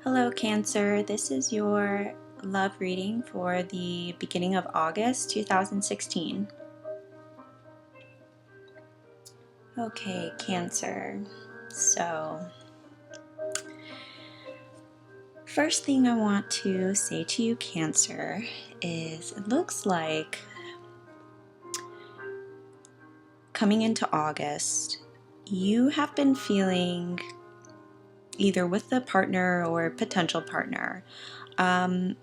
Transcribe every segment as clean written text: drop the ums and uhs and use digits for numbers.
Hello, Cancer. This is your love reading for the beginning of August 2016. Okay, Cancer. So, first thing I want to say to you, Cancer, is it looks like coming into August, you have been feeling either with the partner or potential partner a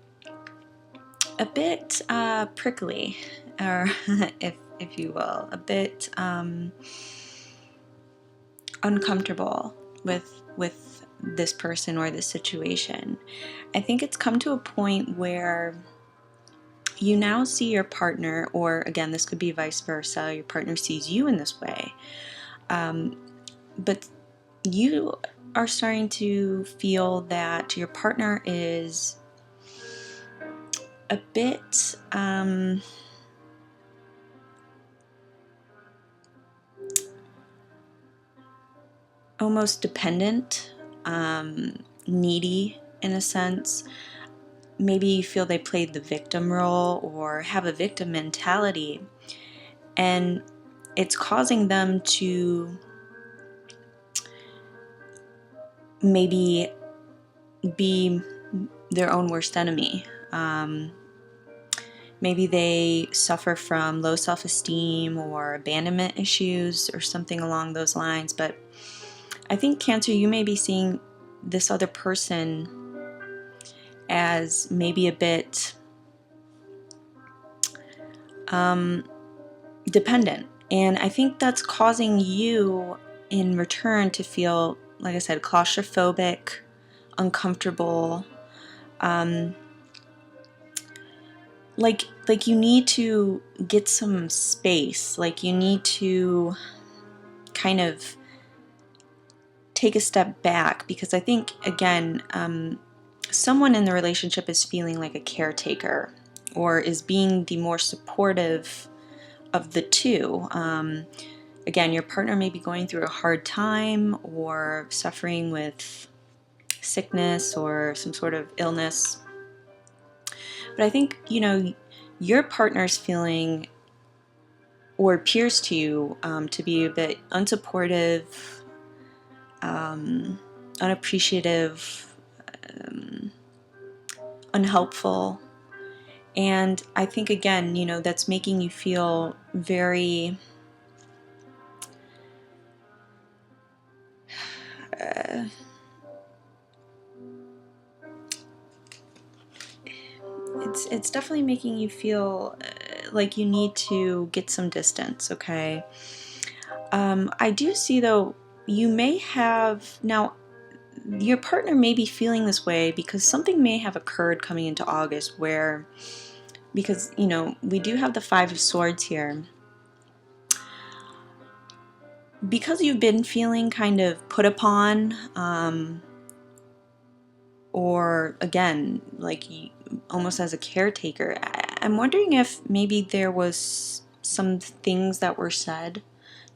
bit prickly, or if you will, a bit uncomfortable with this person or this situation. I think it's come to a point where you now see your partner, or again, this could be vice versa, your partner sees you in this way, but you are starting to feel that your partner is a bit almost dependent, needy in a sense. Maybe you feel they played the victim role or have a victim mentality, and it's causing them to maybe be their own worst enemy. Maybe they suffer from low self-esteem or abandonment issues or something along those lines. But I think, Cancer, you may be seeing this other person as maybe a bit dependent. And I think that's causing you in return to feel, like I said, claustrophobic, uncomfortable, like you need to get some space, like you need to kind of take a step back, because I think, again, someone in the relationship is feeling like a caretaker or is being the more supportive of the two. Again, your partner may be going through a hard time or suffering with sickness or some sort of illness. But I think, your partner's feeling, or appears to you to be a bit unsupportive, unappreciative, unhelpful. And I think, again, that's making you feel very it's definitely making you feel like you need to get some distance, okay? I do see, though, you may have, now, your partner may be feeling this way because something may have occurred coming into August where, because, we do have the Five of Swords here. Because you've been feeling kind of put upon, or again, like almost as a caretaker, I'm wondering if maybe there was some things that were said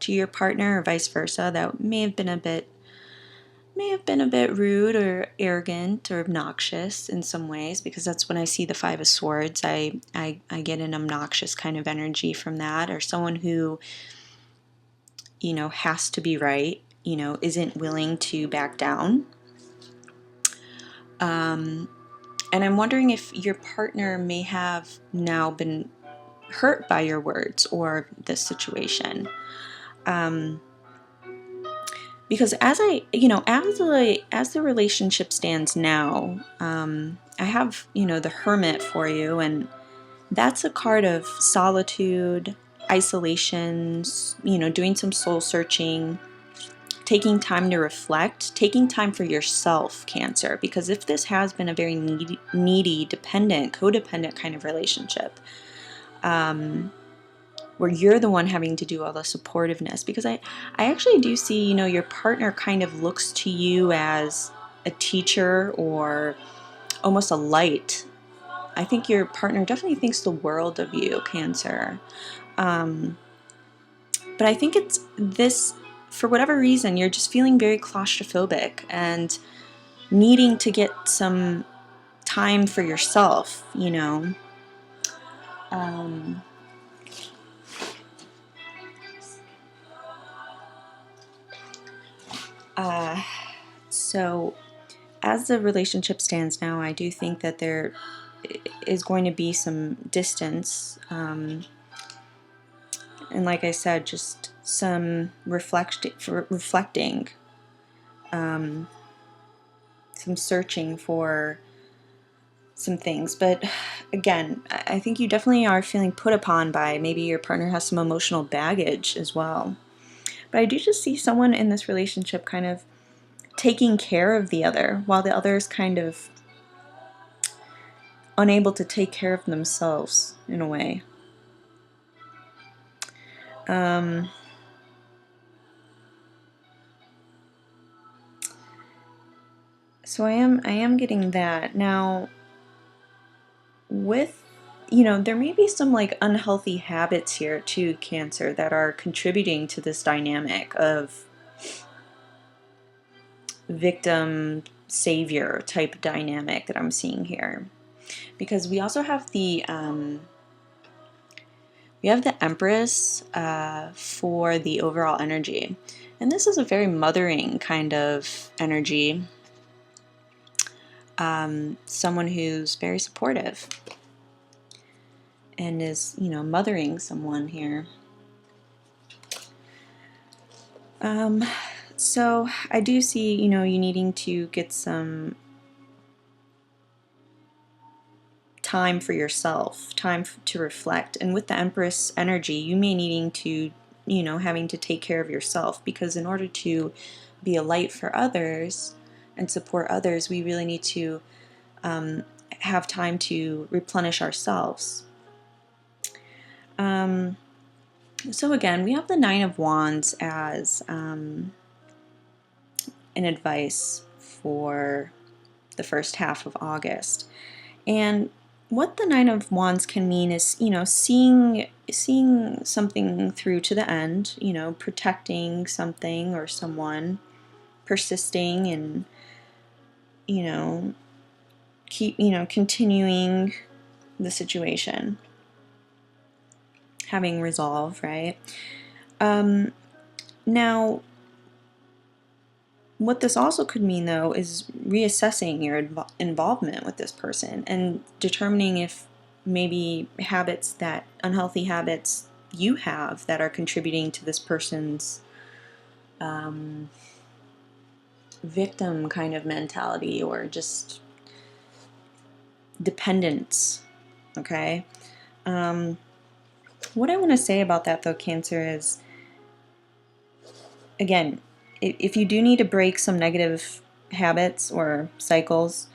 to your partner or vice versa that may have been a bit rude or arrogant or obnoxious in some ways, because that's when I see the Five of Swords. I get an obnoxious kind of energy from that, or someone who, has to be right, isn't willing to back down. And I'm wondering if your partner may have now been hurt by your words or this situation. Because as the relationship stands now, I have, the Hermit for you, and that's a card of solitude, isolation, doing some soul searching, taking time to reflect, taking time for yourself, Cancer, because if this has been a very needy, dependent, codependent kind of relationship, where you're the one having to do all the supportiveness, because I actually do see, your partner kind of looks to you as a teacher or almost a light. I think your partner definitely thinks the world of you, Cancer. But I think for whatever reason, you're just feeling very claustrophobic, and needing to get some time for yourself, you know. So as the relationship stands now, I do think that there is going to be some distance, and like I said, just some reflecting, some searching for some things. But again, I think you definitely are feeling put upon by maybe your partner has some emotional baggage as well. But I do just see someone in this relationship kind of taking care of the other while the other is kind of unable to take care of themselves in a way. So I am getting that. Now, with, there may be some like unhealthy habits here too, Cancer, that are contributing to this dynamic of victim savior type dynamic that I'm seeing here. Because we also have the Empress for the overall energy. And this is a very mothering kind of energy. Someone who's very supportive and is, mothering someone here. So I do see, you needing to get some time for yourself, time to reflect. And with the Empress energy, you may needing to, having to take care of yourself, because in order to be a light for others and support others, we really need to have time to replenish ourselves. So again, we have the Nine of Wands as an advice for the first half of August. And what the Nine of Wands can mean is, seeing something through to the end, protecting something or someone, persisting and, continuing the situation, having resolve, right? Now, what this also could mean, though, is reassessing your involvement with this person and determining if maybe unhealthy habits you have that are contributing to this person's victim kind of mentality or just dependence, okay? What I want to say about that, though, Cancer, is, again, if you do need to break some negative habits or cycles,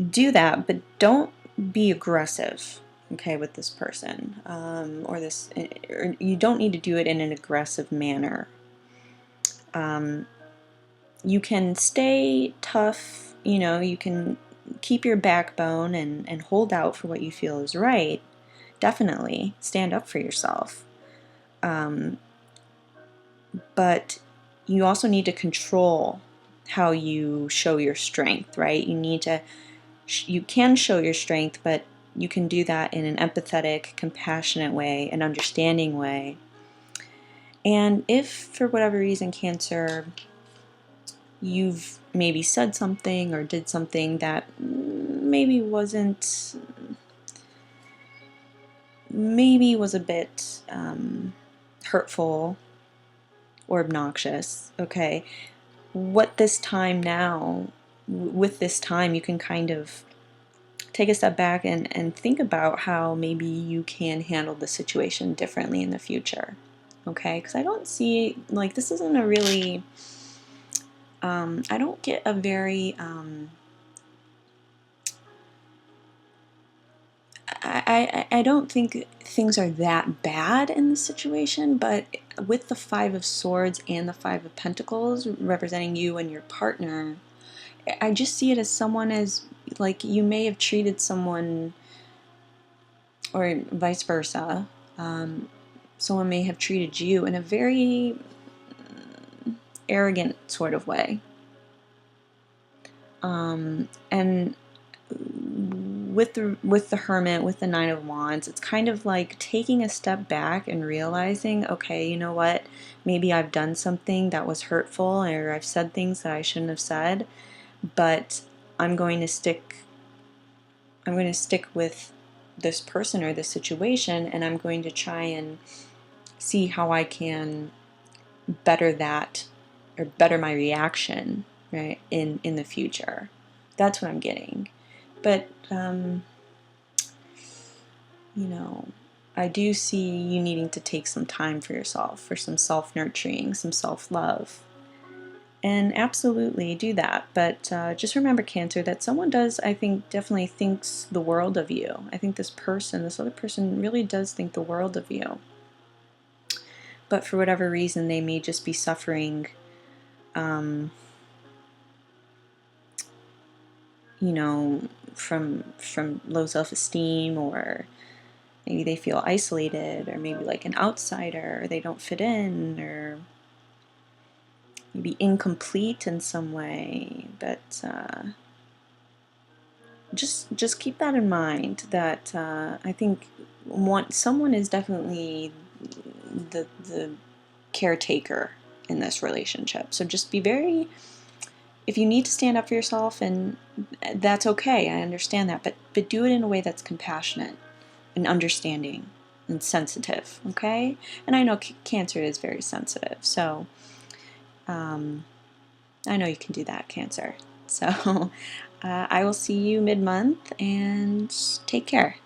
do that, but don't be aggressive, okay, with this person, or you don't need to do it in an aggressive manner. You can stay tough, you can keep your backbone and hold out for what you feel is right. Definitely stand up for yourself. But you also need to control how you show your strength, right? You can show your strength, but you can do that in an empathetic, compassionate way, an understanding way. And if, for whatever reason, Cancer, you've maybe said something or did something that maybe was a bit hurtful or obnoxious, okay, with this time, you can kind of take a step back and think about how maybe you can handle the situation differently in the future, okay? Because I don't see, like, this isn't a really, I don't get a very, I don't think things are that bad in this situation, but with the Five of Swords and the Five of Pentacles representing you and your partner, I just see it as someone as, like, you may have treated someone, or vice versa, someone may have treated you in a very arrogant sort of way. And with the Hermit, with the Nine of Wands, it's kind of like taking a step back and realizing, okay, you know what? Maybe I've done something that was hurtful, or I've said things that I shouldn't have said, but I'm going to stick with this person or this situation, and I'm going to try and see how I can better that, or better my reaction, right, in the future. That's what I'm getting. But you know, I do see you needing to take some time for yourself, for some self-nurturing, some self-love. And absolutely do that. But just remember, Cancer, that someone does, I think, definitely thinks the world of you. I think this other person really does think the world of you. But for whatever reason, they may just be suffering, you know, from low self-esteem, or maybe they feel isolated, or maybe like an outsider, or they don't fit in, or maybe incomplete in some way. But just keep that in mind, that I think someone is definitely the caretaker in this relationship. So just be very, if you need to stand up for yourself, and that's okay, I understand that, but do it in a way that's compassionate and understanding and sensitive, okay? And I know Cancer is very sensitive, so I know you can do that, Cancer. So I will see you mid-month, and take care.